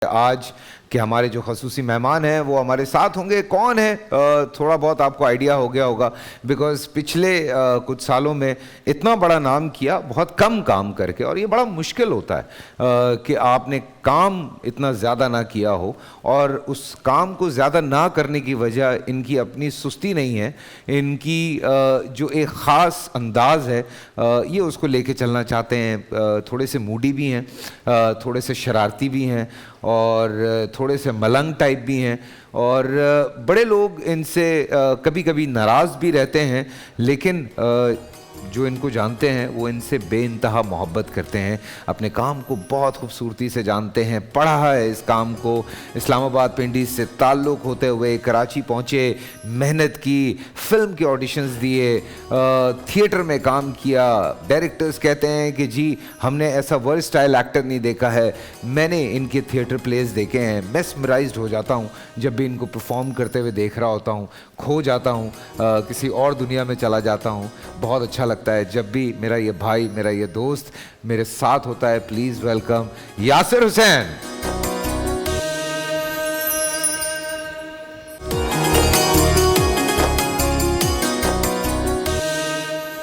आज के हमारे जो खसूसी मेहमान हैं वो हमारे साथ होंगे। कौन है थोड़ा बहुत आपको आइडिया हो गया होगा, बिकॉज़ पिछले कुछ सालों में इतना बड़ा नाम किया बहुत कम काम करके। और ये बड़ा मुश्किल होता है कि आपने काम इतना ज़्यादा ना किया हो, और उस काम को ज़्यादा ना करने की वजह इनकी अपनी सुस्ती नहीं है, इनकी जो एक ख़ास अंदाज़ है ये उसको लेके चलना चाहते हैं। थोड़े से मूडी भी हैं, थोड़े से शरारती भी हैं, और थोड़े से मलंग टाइप भी हैं, और बड़े लोग इनसे कभी कभी नाराज़ भी रहते हैं, लेकिन जो इनको जानते हैं वो इनसे बेइंतहा मोहब्बत करते हैं, अपने काम को बहुत खूबसूरती से जानते हैं, पढ़ा है इस काम को। इस्लामाबाद पिंडी से ताल्लुक़ होते हुए कराची पहुँचे, मेहनत की, फिल्म के ऑडिशंस दिए, थिएटर में काम किया। डायरेक्टर्स कहते हैं कि जी हमने ऐसा वर्सटाइल एक्टर नहीं देखा है। मैंने इनके थिएटर प्लेस देखे हैं, मेस्मराइज्ड हो जाता हूँ जब भी इनको परफॉर्म करते हुए देख रहा होता हूँ, खो जाता हूँ, किसी और दुनिया में चला जाता हूँ। बहुत अच्छा लगता है जब भी मेरा ये भाई, मेरा ये दोस्त मेरे साथ होता है। Please welcome Yasir Hussain.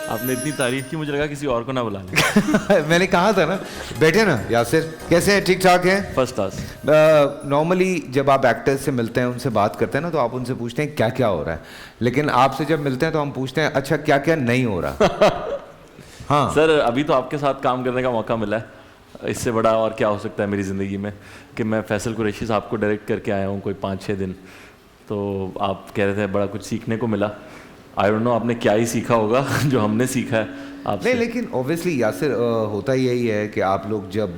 आपने इतनी तारीफ की, मुझे लगा किसी और को ना बुला लें। मैंने कहा था ना। बैठे ना यासिर, कैसे हैं? ठीक ठाक हैं? First class. नॉर्मली जब आप एक्टर्स से मिलते हैं, उनसे बात करते हैं ना, तो आप उनसे पूछते हैं क्या क्या हो रहा है, लेकिन आपसे जब मिलते हैं तो हम पूछते हैं अच्छा क्या क्या नहीं हो रहा। हाँ सर, अभी तो आपके साथ काम करने का मौका मिला है, इससे बड़ा और क्या हो सकता है मेरी ज़िंदगी में कि मैं फैसल कुरैशी साहब को डायरेक्ट करके आया हूँ कोई 5-6 दिन। तो आप कह रहे थे बड़ा कुछ सीखने को मिला। आई डोंट नो आपने क्या ही सीखा होगा जो हमने सीखा है आपसे। नहीं, लेकिन ऑब्वियसली यासिर होता यही है कि आप लोग जब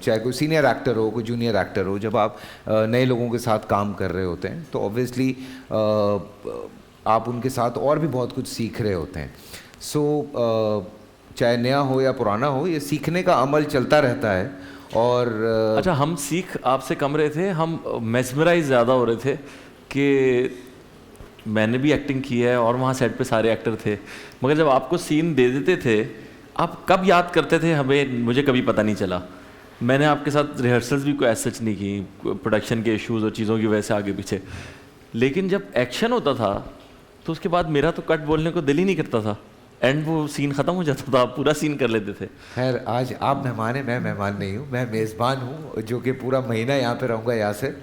चाहे कोई सीनियर एक्टर हो, कोई जूनियर एक्टर हो, जब आप नए लोगों के साथ काम कर रहे होते हैं तो ऑब्वियसली आप उनके साथ और भी बहुत कुछ सीख रहे होते हैं। सो चाहे नया हो या पुराना हो, ये सीखने का अमल चलता रहता है। और अच्छा, हम सीख आपसे कम रहे थे, हम मेस्मराइज ज़्यादा हो रहे थे कि मैंने भी एक्टिंग की है और वहाँ सेट पे सारे एक्टर थे, मगर जब आपको सीन दे देते थे आप कब याद करते थे हमें, मुझे कभी पता नहीं चला। मैंने आपके साथ रिहर्सल्स भी कोई ऐसा सच नहीं की, प्रोडक्शन के इश्यूज़ और चीज़ों की वजह से आगे पीछे। लेकिन जब एक्शन होता था तो उसके बाद मेरा तो कट बोलने को दिल ही नहीं करता था, एंड वो सीन ख़त्म हो जाता था, आप पूरा सीन कर लेते थे। खैर, आज आप मेहमान हैं, मैं मेहमान नहीं हूँ, मैं मेज़बान हूँ जो कि पूरा महीना यहाँ पे रहूँगा यासिर।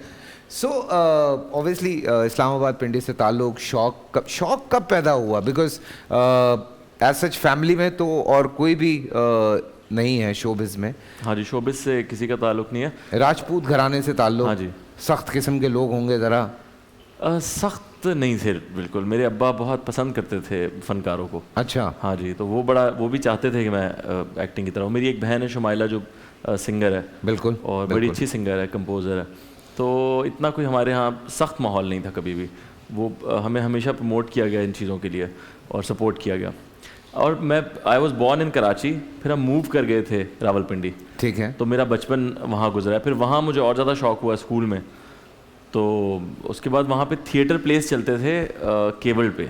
सो ऑब्वियसली इस्लामाबाद पिंडी से ताल्लुक़, शौक कब पैदा हुआ? बिकॉज एज सच फैमिली में तो और कोई भी नहीं है शोबिज़ में। हाँ जी, शोबिज़ से किसी का ताल्लुक़ नहीं है। राजपूत घराने से ताल्लुक़? हाँ जी। सख्त किस्म के लोग होंगे ज़रा? सख्त नहीं थे बिल्कुल, मेरे अब्बा बहुत पसंद करते थे फ़नकारों को। अच्छा। हाँ जी, तो वो भी चाहते थे कि मैं एक्टिंग की तरह। मेरी एक बहन है शुमाइला जो सिंगर है। बिल्कुल। और बड़ी अच्छी सिंगर है, कंपोज़र है। तो इतना कोई हमारे यहाँ सख्त माहौल नहीं था कभी भी। वो हमें हमेशा प्रमोट किया गया इन चीज़ों के लिए और सपोर्ट किया गया। और I was born in Karachi, फिर हम मूव कर गए थे रावलपिंडी। ठीक है। तो मेरा बचपन वहाँ गुजरा है। फिर वहाँ मुझे और ज़्यादा शौक हुआ स्कूल में, तो उसके बाद वहाँ पे थिएटर प्लेस चलते थे केबल पे,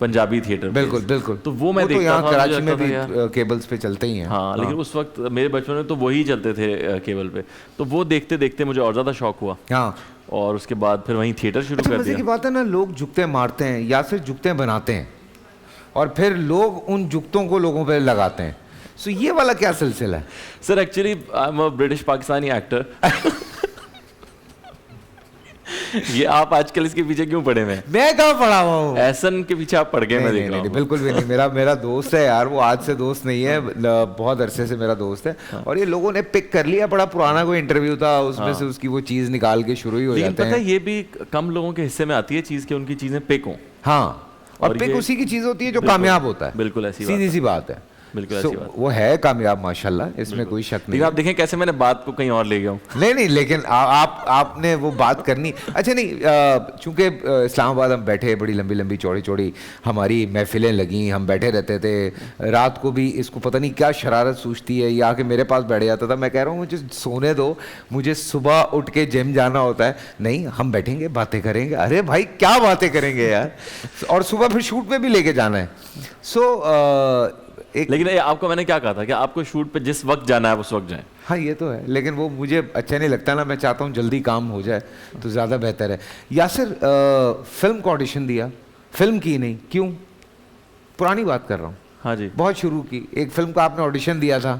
पंजाबी थिएटर। बिल्कुल बिल्कुल। तो वो मैं देखता यहाँ था, कराची में भी केबल्स पे चलते ही हैं। हाँ, लेकिन उस वक्त मेरे बचपन में तो वही चलते थे केबल पे, तो वो देखते देखते मुझे और ज़्यादा शौक हुआ। हाँ। और उसके बाद फिर वहीं थिएटर शुरू कर मजे दिया। की बात है ना, लोग जुगते मारते हैं या फिर जुगते बनाते हैं, और फिर लोग उन जुगतों को लोगों पे लगाते हैं। सो ये वाला क्या सिलसिला है? Sir actually I am a British Pakistani actor. ये आप आजकल इसके पीछे क्यों पड़े हुए हैं? मैं कहाँ पड़ा हुआ हूँ? एहसन के पीछे आप पड़ गए, मैं देख रहा हूँ। बिल्कुल भी नहीं, मेरा दोस्त है यार, वो आज से दोस्त नहीं है, बहुत अरसे से मेरा दोस्त है। और ये लोगों ने पिक कर लिया, बड़ा पुराना कोई इंटरव्यू था, उसमें से उसकी वो चीज़ निकाल के शुरू ही हो जाते हैं। लेकिन पता है ये भी कम लोगों के हिस्से में आती है चीज़ कि उनकी चीज़ें पिक हों। हाँ, और पिक उसी की चीज़ होती है जो कामयाब होता है। बिल्कुल ऐसी सीधी सी बात है। बिल्कुल ऐसी बात। वो है कामयाब माशाल्लाह, इसमें कोई शक नहीं। आप देखें कैसे मैंने बात को कहीं और ले गया हूँ। नहीं, लेकिन आपने वो बात करनी। अच्छा नहीं, चूंकि इस्लामाबाद हम बैठे, बड़ी लंबी लंबी चौड़ी चौड़ी हमारी महफिलें लगी, हम बैठे रहते थे। रात को भी इसको पता नहीं क्या शरारत सूझती है, ये आके मेरे पास बैठ जाता था। मैं कह रहा हूँ मुझे सोने दो, मुझे सुबह उठ के जिम जाना होता है। नहीं, हम बैठेंगे, बातें करेंगे। अरे भाई क्या बातें करेंगे यार, और सुबह फिर शूट पे भी लेके जाना है। सो एक लेकिन ये आपको मैंने क्या कहा था कि आपको शूट पे जिस वक्त जाना है उस वक्त जाएं। हाँ ये तो है, लेकिन वो मुझे अच्छा नहीं लगता ना, मैं चाहता हूँ जल्दी काम हो जाए तो ज़्यादा बेहतर है। यासिर, फिल्म का ऑडिशन दिया, फिल्म की नहीं, क्यों? पुरानी बात कर रहा हूँ। हाँ जी, बहुत शुरू की एक फिल्म का आपने ऑडिशन दिया था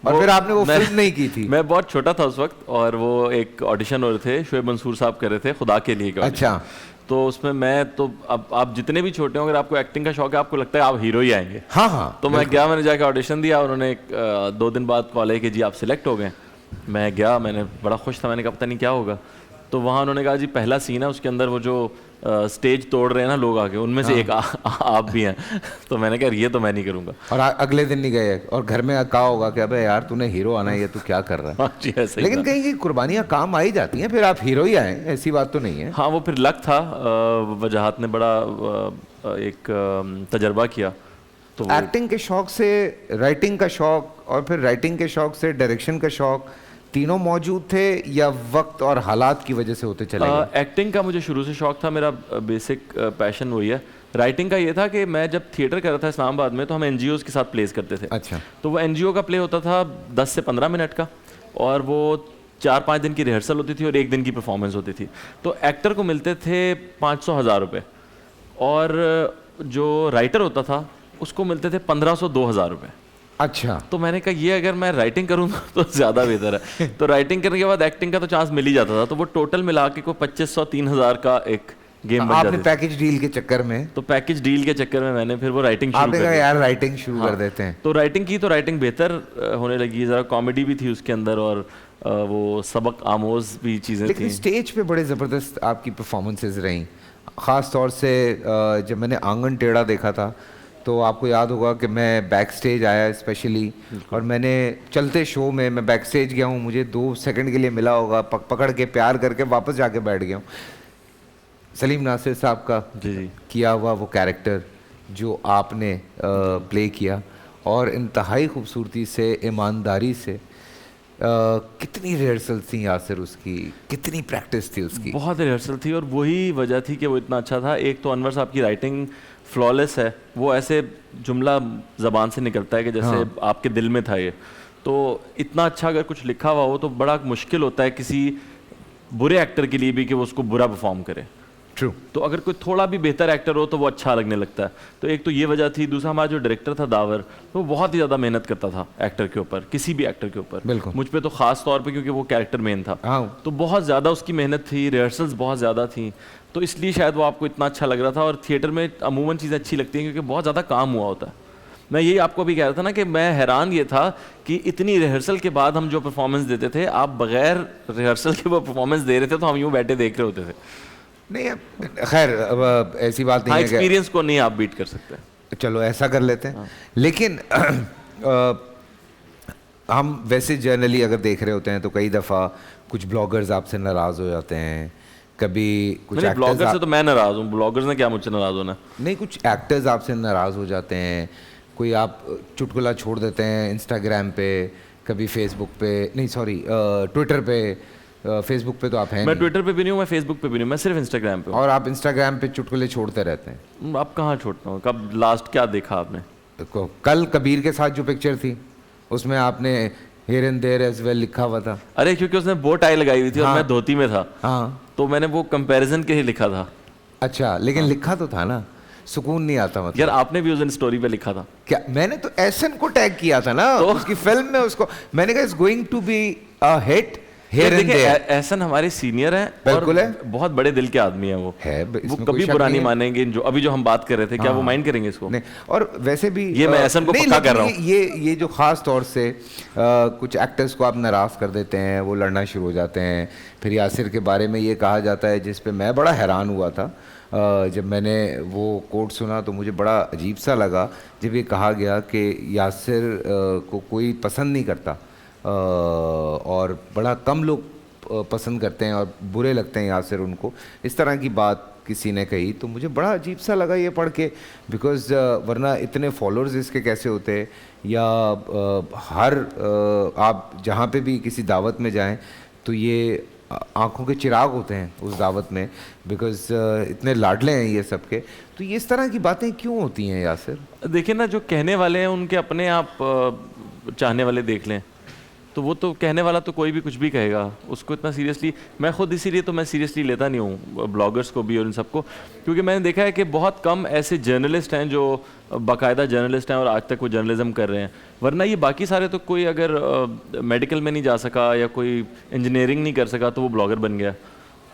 और वो फिर आपने वो मैं- फिल्म नहीं की थी। मैं बहुत छोटा था उस वक्त, और वो एक ऑडिशन हो रहे थे, शोएब मंसूर साहब कर रहे थे खुदा के लिए का audition। अच्छा। तो उसमें मैं तो, अब आप जितने भी छोटे हो, अगर आपको एक्टिंग का शौक है, आपको लगता है आप हीरो ही आएंगे। हाँ हाँ। तो मैं गया, मैंने जाके ऑडिशन दिया, उन्होंने 2 दिन बाद कॉल है कि जी आप सिलेक्ट हो गए। मैं गया, मैंने बड़ा खुश था, मैंने कहा पता नहीं क्या होगा। तो वहाँ उन्होंने कहा जी पहला सीन है, उसके अंदर वो जो स्टेज तोड़ रहे हैं ना लोग आके, उनमें से एक आप भी हैं। तो मैंने कहा ये तो मैं नहीं करूँगा। और अगले दिन नहीं गए और घर में कहा होगा कि अबे यार तूने हीरो आना है, ये तू क्या कर रहा है। हाँ जी, ऐसे ही लेकिन था। कहीं की कुर्बानियां काम आ ही जाती हैं, फिर आप हीरो ही आए, ऐसी बात तो नहीं है। हाँ, वो फिर लक था, वजाहत ने बड़ा एक तजर्बा किया। तो वो एक्टिंग के शौक से राइटिंग का शौक, और फिर राइटिंग के शौक से डायरेक्शन का शौक, तीनों मौजूद थे या वक्त और हालात की वजह से होते चले गए? एक्टिंग का मुझे शुरू से शौक था, मेरा बेसिक पैशन वही है। राइटिंग का ये था कि मैं जब थिएटर कर रहा था इस्लामाबाद में, तो हम एनजीओज़ के साथ प्लेस करते थे। अच्छा। तो वो एनजीओ का प्ले होता था 10 से 15 मिनट का, और वो 4-5 दिन की रिहर्सल होती थी और 1 दिन की परफॉर्मेंस होती थी। तो एक्टर को मिलते थे 500-1000 रुपये, और जो राइटर होता था उसको मिलते थे 1500-2000 रुपये। अच्छा। तो मैंने कहा ये अगर मैं राइटिंग करूँ तो ज़्यादा बेहतर है। तो राइटिंग करने के बाद एक्टिंग का तो चांस मिल ही जाता था। तो वो टोटल मिला के को 2500-3000 का एक गेम बन आपने जाती थी। पैकेज डील के चक्कर में तो पैकेज डील के चक्कर में मैंने फिर वो राइटिंग शुरू आपने कर कहा दी। यार राइटिंग शुरू कर हाँ। देते हैं। तो राइटिंग की, तो राइटिंग बेहतर होने लगी, ज़रा कॉमेडी भी थी उसके अंदर, और वो सबक आमोज भी चीज़ें लेकिन थी। स्टेज पे बड़े ज़बरदस्त आपकी परफॉर्मेंसेज रहीं, ख़ास तौर से जब मैंने आंगन टेढ़ा देखा था, तो आपको याद होगा कि मैं बैक स्टेज आया स्पेशली, और मैंने चलते शो में मैं बैक स्टेज गया हूँ, मुझे 2 सेकंड के लिए मिला होगा, पकड़ के प्यार करके वापस जाके बैठ गया हूँ। सलीम नासिर साहब का जी जी। किया हुआ वो कैरेक्टर जो आपने प्ले किया, और इंतहाई खूबसूरती से, ईमानदारी से, कितनी रिहर्सल थी यासिर उसकी, कितनी प्रैक्टिस थी उसकी? बहुत रिहर्सल थी, और वही वजह थी कि वो इतना अच्छा था। एक तो अनवर साहब की राइटिंग फ्लॉलेस है, वो ऐसे जुमला ज़बान से निकलता है कि जैसे हाँ। आपके दिल में था ये। तो इतना अच्छा अगर कुछ लिखा हुआ हो तो बड़ा मुश्किल होता है किसी बुरे एक्टर के लिए भी कि वो उसको बुरा परफॉर्म करे। ट्रू। तो अगर कोई थोड़ा भी बेहतर एक्टर हो तो वो अच्छा लगने लगता है। तो एक तो ये वजह थी। दूसरा, हमारा जो डायरेक्टर था दावर, तो वो बहुत ही ज़्यादा मेहनत करता था एक्टर के ऊपर, किसी भी एक्टर के ऊपर। बिल्कुल। मुझ पे तो ख़ास तौर पे, क्योंकि वो कैरेक्टर मेन था। हाँ। तो बहुत ज़्यादा उसकी मेहनत थी, रिहर्सल्स बहुत ज़्यादा थी, तो इसलिए शायद वो आपको इतना अच्छा लग रहा था। और थिएटर में अमूमन चीज़ें अच्छी लगती हैं क्योंकि बहुत ज़्यादा काम हुआ होता है। मैं यही आपको भी कह रहा था ना कि मैं हैरान ये था कि इतनी रिहर्सल के बाद हम जो परफॉर्मेंस देते थे, आप बगैर रिहर्सल के वो परफॉर्मेंस दे रहे थे तो हम यूँ बैठे देख रहे होते थे। नहीं, खैर अब ऐसी बात हाँ, नहीं है कि एक्सपीरियंस को नहीं आप बीट कर सकते। चलो ऐसा कर लेते हैं। लेकिन हम वैसे जनरली अगर देख रहे होते हैं तो कई दफ़ा कुछ ब्लॉगर्स आपसे नाराज़ हो जाते हैं, कभी कुछ ब्लॉगर से तो मैं नाराज़ हूँ, ब्लॉगर्स ने क्या मुझसे नाराज़ होना। नहीं, कुछ एक्टर्स आपसे नाराज़ हो जाते हैं, कोई आप चुटकुला छोड़ देते हैं इंस्टाग्राम पे, कभी फेसबुक पे, नहीं सॉरी ट्विटर पे, फेसबुक पे तो आप हैं मैं नहीं, ट्विटर पे भी नहीं हूँ, मैं फेसबुक पे भी नहीं हूँ, मैं सिर्फ इंस्टाग्राम पे हूँ। और आप इंस्टाग्राम पे चुटकुले छोड़ते रहते हैं। अब कहाँ छोड़ता हूँ, कब लास्ट क्या देखा आपने? कल कबीर के साथ जो पिक्चर थी उसमें आपने here and there as well लिखा हुआ था। अरे क्योंकि उसने बो टाई लगाई हुई थी और हाँ। मैं धोती में था, हाँ। तो मैंने वो कंपैरिजन के लिए लिखा था। अच्छा, लेकिन लिखा तो था ना, सुकून नहीं आता मतलब। यार आपने भी उस दिन स्टोरी पे लिखा था। क्या मैंने तो एसन को टैग किया था ना, तो? उसकी फिल्म में उसको मैंने कहा it's going to be a hit here and देखिए, देयर। एहसन हमारे सीनियर हैं और बिल्कुल है। बहुत बड़े दिल के आदमी हैं वो। है, वो इसमें कोई कभी शक बुरा नहीं नहीं है। मानेंगे। जो अभी जो हम बात कर रहे थे, क्या वो हाँ। माइंड करेंगे इसको? नहीं, और वैसे भी ये मैं एहसन को नहीं, पक्का लेकिन कर रहा हूँ। ये जो खास तौर से कुछ एक्टर्स को आप नाराज कर देते हैं, वो लड़ना शुरू हो जाते हैं। फिर यासिर के बारे में ये कहा जाता है, जिस पे मैं बड़ा हैरान हुआ था जब मैंने वो कोट सुना, तो मुझे बड़ा अजीब सा लगा जब ये कहा गया कि यासिर को कोई पसंद नहीं करता, और बड़ा कम लोग पसंद करते हैं और बुरे लगते हैं यासिर उनको। इस तरह की बात किसी ने कही तो मुझे बड़ा अजीब सा लगा ये पढ़ के, बिकॉज़ वरना इतने फॉलोअर्स इसके कैसे होते, या हर आप जहाँ पे भी किसी दावत में जाएं तो ये आंखों के चिराग होते हैं उस दावत में, बिकॉज इतने लाडले हैं ये सबके। तो ये इस तरह की बातें क्यों होती हैं यासिर? देखिए ना, जो कहने वाले हैं उनके अपने आप चाहने वाले देख लें, तो वो तो कहने वाला तो कोई भी कुछ भी कहेगा, उसको इतना सीरियसली मैं खुद इसीलिए तो मैं सीरियसली लेता नहीं हूँ ब्लॉगर्स को भी और इन सबको, क्योंकि मैंने देखा है कि बहुत कम ऐसे जर्नलिस्ट हैं जो बाकायदा जर्नलिस्ट हैं और आज तक वो जर्नलिज्म कर रहे हैं। वरना ये बाकी सारे तो कोई अगर मेडिकल में नहीं जा सका या कोई इंजीनियरिंग नहीं कर सका तो वो ब्लॉगर बन गया।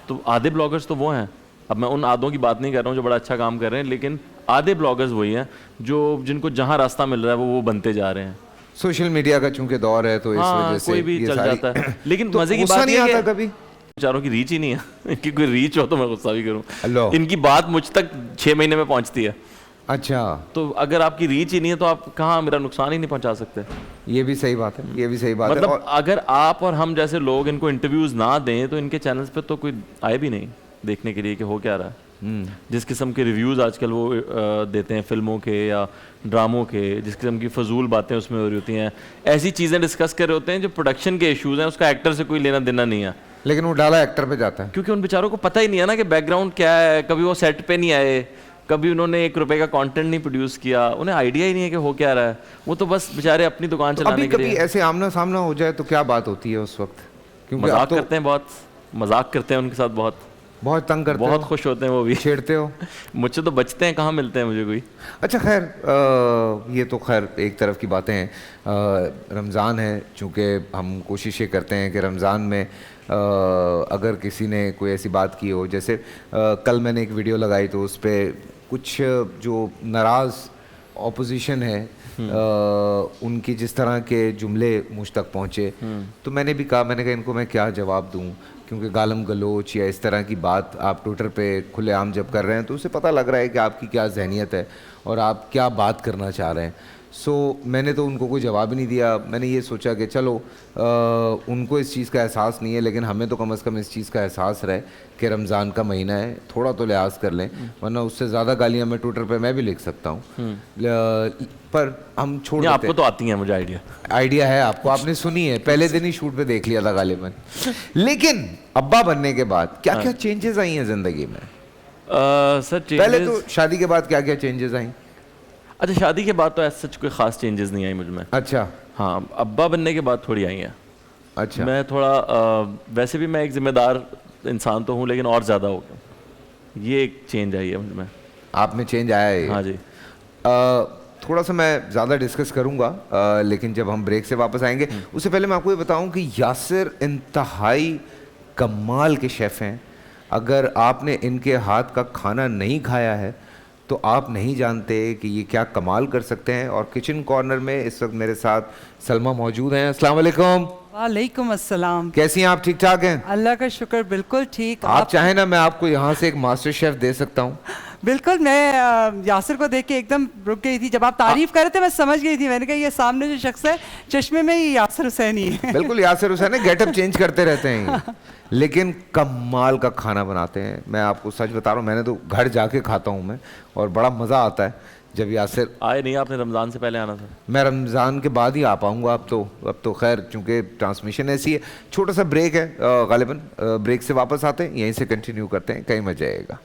तो आधे ब्लॉगर्स तो वो हैं। अब मैं उन आधों की बात नहीं कर रहा हूँ जो बड़ा अच्छा काम कर रहे हैं, लेकिन आधे ब्लॉगर्स वही हैं जो जिनको जहाँ रास्ता मिल रहा है वो बनते जा रहे हैं। सोशल मीडिया का चूंकि दौर है तो इस वजह से कोई भी ये चल सारी जाता है। लेकिन तो मजे की गुस्सा बात नहीं ये आता है कभी? बेचारों की रीच ही नहीं है इनकी कोई रीच हो तो मैं गुस्सा भी करूं। अल्लाह। इनकी बात मुझ तक 6 महीने में पहुंचती है। अच्छा, तो अगर आपकी रीच ही नहीं है तो आप कहाँ मेरा नुकसान ही नहीं पहुंचा सकते। ये भी सही बात है, ये भी सही बात मतलब है। और अगर आप और हम जैसे लोग इनको इंटरव्यूज ना दें तो इनके चैनल्स पे तो कोई आए भी नहीं देखने के लिए कि हो क्या रहा है। जिस किस्म के रिव्यूज़ आजकल वो देते हैं फिल्मों के या ड्रामों के, जिस किस्म की फजूल बातें उसमें हो रही होती हैं, ऐसी चीज़ें डिस्कस कर रहे होते हैं जो प्रोडक्शन के इश्यूज़ हैं, उसका एक्टर से कोई लेना देना नहीं है। लेकिन वो डाला एक्टर पे जाता है क्योंकि उन बेचारों को पता ही नहीं है ना कि बैकग्राउंड क्या है। कभी वो सेट पे नहीं आए, कभी उन्होंने 1 रुपए का कंटेंट नहीं प्रोड्यूस किया, उन्हें आइडिया ही नहीं है कि हो क्या रहा है। वो तो बस बेचारे अपनी दुकान चलाने अभी के कभी लिए ऐसे आमना सामना हो जाए तो क्या बात होती है उस वक्त? क्योंकि मजाक आप तो करते हैं, बहुत मजाक करते हैं उनके साथ, बहुत तंग करते बहुत हो, खुश होते हैं वो भी। छेड़ते हो। मुझसे तो बचते हैं, कहाँ मिलते हैं मुझे कोई। अच्छा खैर, ये तो खैर एक तरफ की बातें हैं। रमज़ान है, चूँकि हम कोशिश ये करते हैं कि रमज़ान में अगर किसी ने कोई ऐसी बात की हो, जैसे कल मैंने एक वीडियो लगाई तो उस पर कुछ जो नाराज़ ऑपोजिशन है उनकी जिस तरह के जुमले मुझ तक पहुँचे, तो मैंने भी कहा, मैंने कहा इनको मैं क्या जवाब दूँ, क्योंकि गालम गलोच या इस तरह की बात आप ट्विटर पे खुलेआम जब कर रहे हैं तो उसे पता लग रहा है कि आपकी क्या जहनीत है और आप क्या बात करना चाह रहे हैं। सो मैंने तो उनको कोई जवाब ही नहीं दिया। मैंने ये सोचा कि चलो उनको इस चीज़ का एहसास नहीं है, लेकिन हमें तो कम से कम इस चीज़ का एहसास रहे कि रमज़ान का महीना है, थोड़ा तो लिहाज कर लें, वरना उससे ज़्यादा गालियाँ मैं ट्विटर पे मैं भी लिख सकता हूँ। पर हम छोड़ देते हैं। आपको तो आती है, मुझे आइडिया है आपको, आपने सुनी है, पहले दिन ही शूट पे देख लिया था गालिबन। लेकिन अब्बा बनने के बाद क्या क्या चेंजेस आई हैं ज़िंदगी में? सर पहले तो शादी के बाद क्या क्या चेंजेस आई? अच्छा, शादी के बाद तो ऐसा कोई ख़ास चेंजेस नहीं आई मुझ में। अच्छा। हाँ, अब्बा बनने के बाद थोड़ी आई हैं। अच्छा। मैं थोड़ा वैसे भी मैं एक जिम्मेदार इंसान तो हूँ, लेकिन और ज़्यादा हो गया, ये एक चेंज आई है मुझ में। आप में चेंज आया है? हाँ जी। थोड़ा सा मैं ज़्यादा डिस्कस करूँगा, लेकिन जब हम ब्रेक से वापस आएंगे उससे पहले मैं आपको ये बताऊँ कि यासिर इंतहाई कमाल के शेफ़ हैं। अगर आपने इनके हाथ का खाना नहीं खाया है तो आप नहीं जानते कि ये क्या कमाल कर सकते हैं। और किचन कॉर्नर में इस वक्त मेरे साथ सलमा मौजूद हैं। अस्सलाम वालेकुम। वालेकुम अस्सलाम। कैसी हैं आप? ठीक ठाक हैं? अल्लाह का शुक्र, बिल्कुल ठीक। आप चाहें ना मैं आपको यहाँ से एक मास्टर शेफ दे सकता हूँ। बिल्कुल, मैं यासिर को देख के एकदम रुक गई थी। जब आप तारीफ कर रहे थे मैं समझ गई थी, मैंने कहा ये सामने जो शख्स है चश्मे में ही यासिर हुसैन ही है। बिल्कुल यासिर हुसैन है, गेटअप चेंज करते रहते हैं लेकिन कमाल का खाना बनाते हैं। मैं आपको सच बता रहा हूँ, मैंने तो घर जाके खाता हूँ मैं, और बड़ा मज़ा आता है जब यासिर। आए नहीं आपने? रमज़ान से पहले आना था। मैं रमज़ान के बाद ही आ पाऊँगा अब तो खैर चूँकि ट्रांसमिशन ऐसी है। छोटा सा ब्रेक है गालिबन, ब्रेक से वापस आते हैं, यहीं से कंटिन्यू करते हैं, कहीं मजा आएगा।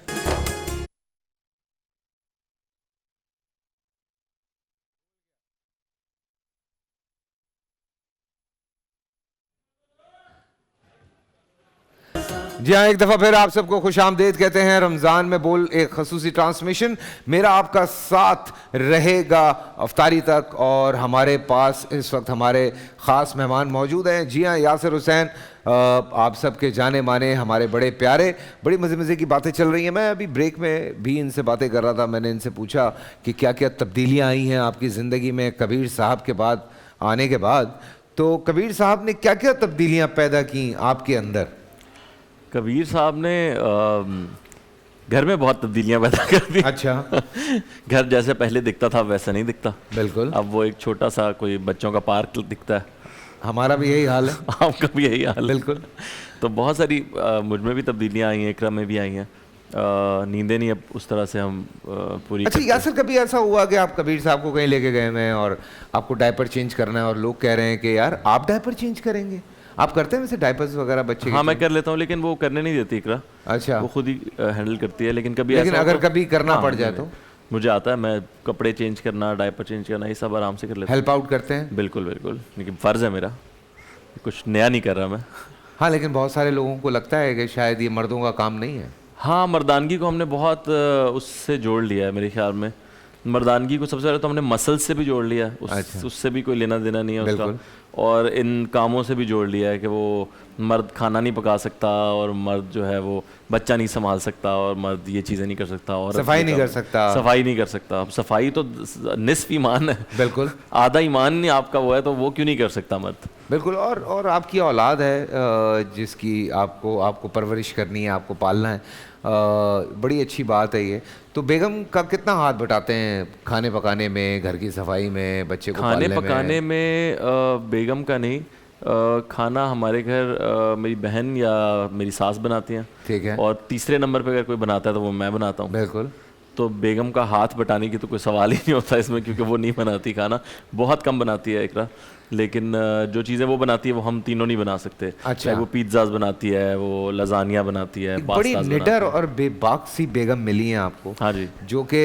जी हाँ, एक दफ़ा फिर आप सबको खुशामदीद कहते हैं। रमज़ान में बोल एक खसूसी ट्रांसमिशन मेरा आपका साथ रहेगा अफ्तारी तक, और हमारे पास इस वक्त हमारे ख़ास मेहमान मौजूद हैं। जी हाँ, यासिर हुसैन, आप सबके जाने माने, हमारे बड़े प्यारे। बड़ी मज़े की बातें चल रही हैं। मैं अभी ब्रेक में भी इनसे बातें कर रहा था। मैंने इनसे पूछा कि क्या क्या तब्दीलियाँ आई हैं आपकी ज़िंदगी में कबीर साहब के बाद आने के बाद। तो कबीर साहब ने क्या क्या तब्दीलियाँ पैदा की आपके अंदर? कबीर साहब ने घर में बहुत तब्दीलियां पैदा कर दी। अच्छा। घर जैसे पहले दिखता था वैसा नहीं दिखता। बिल्कुल। अब वो एक छोटा सा कोई बच्चों का पार्क दिखता है। हमारा भी यही हाल है। आपका भी यही हाल है। बिल्कुल। तो बहुत सारी मुझ में भी तब्दीलियां आई हैं, इकरा में भी आई हैं। नींदें नहीं अब उस तरह से हम पूरी। अच्छा यासिर, कभी ऐसा हुआ कि आप कबीर साहब को कहीं लेके गए हैं और आपको डायपर चेंज करना है और लोग कह रहे हैं कि यार आप डायपर चेंज करेंगे, आप करते हैं वैसे डायपर्स वगैरह बच्चे के हाँ मैं change? कर लेता हूँ, लेकिन वो करने नहीं देती इकरा, अच्छा, वो खुद ही हैंडल करती है। लेकिन कभी लेकिन ऐसा अगर हो तो- कभी करना हाँ, पड़ जाए नहीं, तो मुझे आता है, मैं कपड़े चेंज करना, डायपर चेंज करना, ये सब आराम से कर लेता हूँ। हेल्प आउट करते हैं? बिल्कुल बिल्कुल, लेकिन फ़र्ज़ है मेरा, कुछ नया नहीं कर रहा मैं। हाँ, लेकिन बहुत सारे लोगों को लगता है कि शायद ये मर्दों का काम नहीं है। हाँ, मर्दानगी को हमने बहुत उससे जोड़ लिया है मेरे ख्याल में। मर्दानगी को सबसे पहले तो हमने मसल से भी जोड़ लिया है, अच्छा। उससे भी कोई लेना देना नहीं है उसका। बिल्कुल। और इन कामों से भी जोड़ लिया है कि वो मर्द खाना नहीं पका सकता, और मर्द जो है वो बच्चा नहीं संभाल सकता, और मर्द ये चीज़ें नहीं कर सकता, और सफाई नहीं कर सकता। सफाई नहीं कर सकता। अब सफाई तो निस्फ ईमान है, बिल्कुल आधा ईमान नहीं आपका वो है, तो वो क्यों नहीं कर सकता मर्द? बिल्कुल। और आपकी औलाद है जिसकी आपको परवरिश करनी है, आपको पालना है, बड़ी अच्छी बात है ये। तो बेगम का कितना हाथ बटाते हैं खाने पकाने में, घर की सफाई में, बच्चे को खाने पालने पकाने में? में बेगम का नहीं, खाना हमारे घर मेरी बहन या मेरी सास बनाती हैं। ठीक है, और तीसरे नंबर पे अगर कोई बनाता है तो वो मैं बनाता हूँ। बिल्कुल। तो बेगम का हाथ बटाने की तो कोई सवाल ही नहीं होता इसमें, क्योंकि वो नहीं बनाती खाना, बहुत कम बनाती है इकरा। लेकिन जो चीज़ें वो बनाती है वो हम तीनों नहीं बना सकते। अच्छा। चाहे वो पिज़्ज़ाज बनाती है, वो लजानिया बनाती है, एक बड़ी पास्ताज निडर बनाती है। और बेबाक सी बेगम मिली है आपको, हाँ जी, जो कि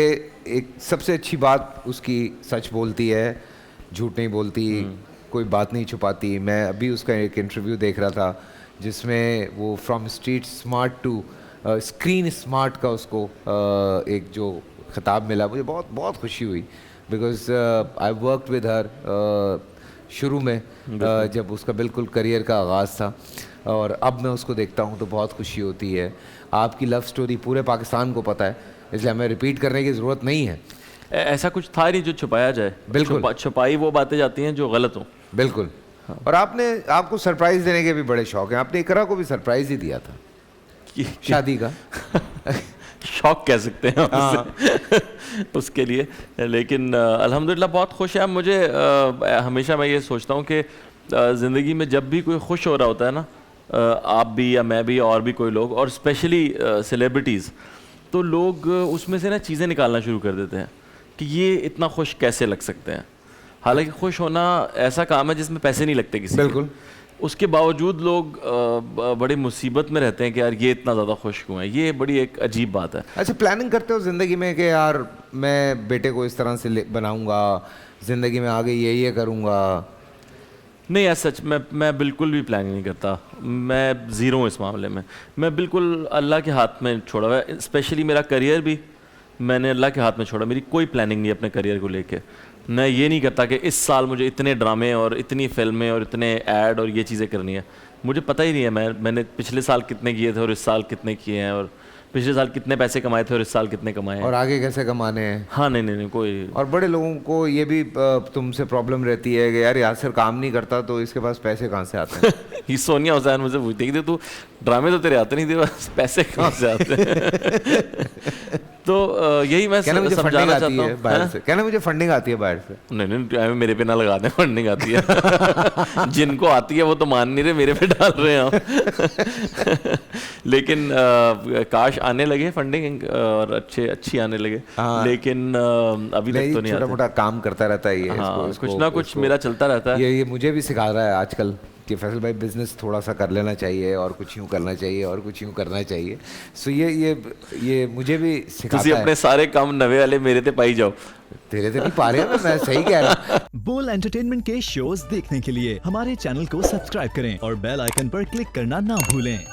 एक सबसे अच्छी बात उसकी सच बोलती है, झूठ नहीं बोलती, कोई बात नहीं छुपाती। मैं अभी उसका एक इंटरव्यू देख रहा था जिसमें वो from street smart to screen smart का उसको एक जो खिताब मिला, मुझे बहुत बहुत खुशी हुई, because I worked with her शुरू में जब उसका बिल्कुल करियर का आगाज़ था, और अब मैं उसको देखता हूँ तो बहुत खुशी होती है। आपकी लव स्टोरी पूरे पाकिस्तान को पता है, इसलिए हमें रिपीट करने की ज़रूरत नहीं है। ऐसा कुछ था ही नहीं जो छुपाया जाए। बिल्कुल। छुपाई वो बातें जाती हैं जो गलत हों। बिल्कुल। और आपको सरप्राइज देने के भी बड़े शौक हैं। आपने इकरा को भी सरप्राइज ही दिया था शादी का। शौक कह सकते हैं हाँ। उसके लिए। लेकिन अल्हम्दुलिल्लाह बहुत खुश है मुझे। हमेशा मैं ये सोचता हूँ कि ज़िंदगी में जब भी कोई खुश हो रहा होता है ना, आप भी या मैं भी और भी कोई लोग, और स्पेशली सेलिब्रिटीज़, तो लोग उसमें से ना चीज़ें निकालना शुरू कर देते हैं कि ये इतना खुश कैसे लग सकते हैं। हालांकि खुश होना ऐसा काम है जिसमें पैसे नहीं लगते किसी के। बिल्कुल। उसके बावजूद लोग बड़ी मुसीबत में रहते हैं कि यार ये इतना ज़्यादा खुश क्यों है। ये बड़ी एक अजीब बात है। अच्छा, प्लानिंग करते हो ज़िंदगी में कि यार मैं बेटे को इस तरह से बनाऊंगा, ज़िंदगी में आगे ये करूंगा? नहीं, ऐसा सच मैं बिल्कुल भी प्लानिंग नहीं करता। मैं ज़ीरो हूँ इस मामले में। मैं बिल्कुल अल्लाह के हाथ में छोड़ा हुआ है। स्पेशली मेरा करियर भी मैंने अल्लाह के हाथ में छोड़ा। मेरी कोई प्लानिंग नहीं है अपने करियर को लेके। मैं ये नहीं करता कि इस साल मुझे इतने ड्रामे और इतनी फिल्में और इतने ऐड और ये चीज़ें करनी है। मुझे पता ही नहीं है मैंने पिछले साल कितने किए थे और इस साल कितने किए हैं, और पिछले साल कितने पैसे कमाए थे और इस साल कितने कमाए हैं, और आगे कैसे कमाने हैं। हाँ नहीं कोई। और बड़े लोगों को ये भी तुमसे प्रॉब्लम रहती है कि यार यासिर काम नहीं करता तो इसके पास पैसे कहाँ से आते हैं? ये सोनिया हुसैन मुझे पूछती है कि तू ड्रामे तो तेरे आते नहीं थे, बस पैसे कहाँ से आते हैं? तो यही मैं कहना मुझे फंडिंग समझाना आती चाहता है हूँ। बाहर से, कहना मुझे फंडिंग आती है बाहर से। नहीं मेरे पे ना लगा दें, फंडिंग आती है। जिनको आती है वो तो मान नहीं रहे, मेरे पे डाल रहे हैं हम। लेकिन काश आने लगे फंडिंग और अच्छी आने लगे। हाँ। लेकिन अभी तक तो नहीं छोटा आते। मोटा काम करता रहता है ये। हाँ, कुछ ना कुछ मेरा चलता रहता है। ये मुझे भी सिखा रहा है आजकल कि फैसल भाई बिजनेस थोड़ा सा कर लेना चाहिए, और कुछ यूँ करना चाहिए, और कुछ यूँ करना चाहिए। सो ये मुझे भी सिखाता तुसी है। अपने सारे काम नवे वाले मेरे ते पाई जाओ। तेरे से नहीं पा रहे हैं, मैं सही कह रहा हूँ। बोल एंटरटेनमेंट के शोज देखने के लिए हमारे चैनल को सब्सक्राइब करें और बेल आइकन पर क्लिक करना ना भूलें।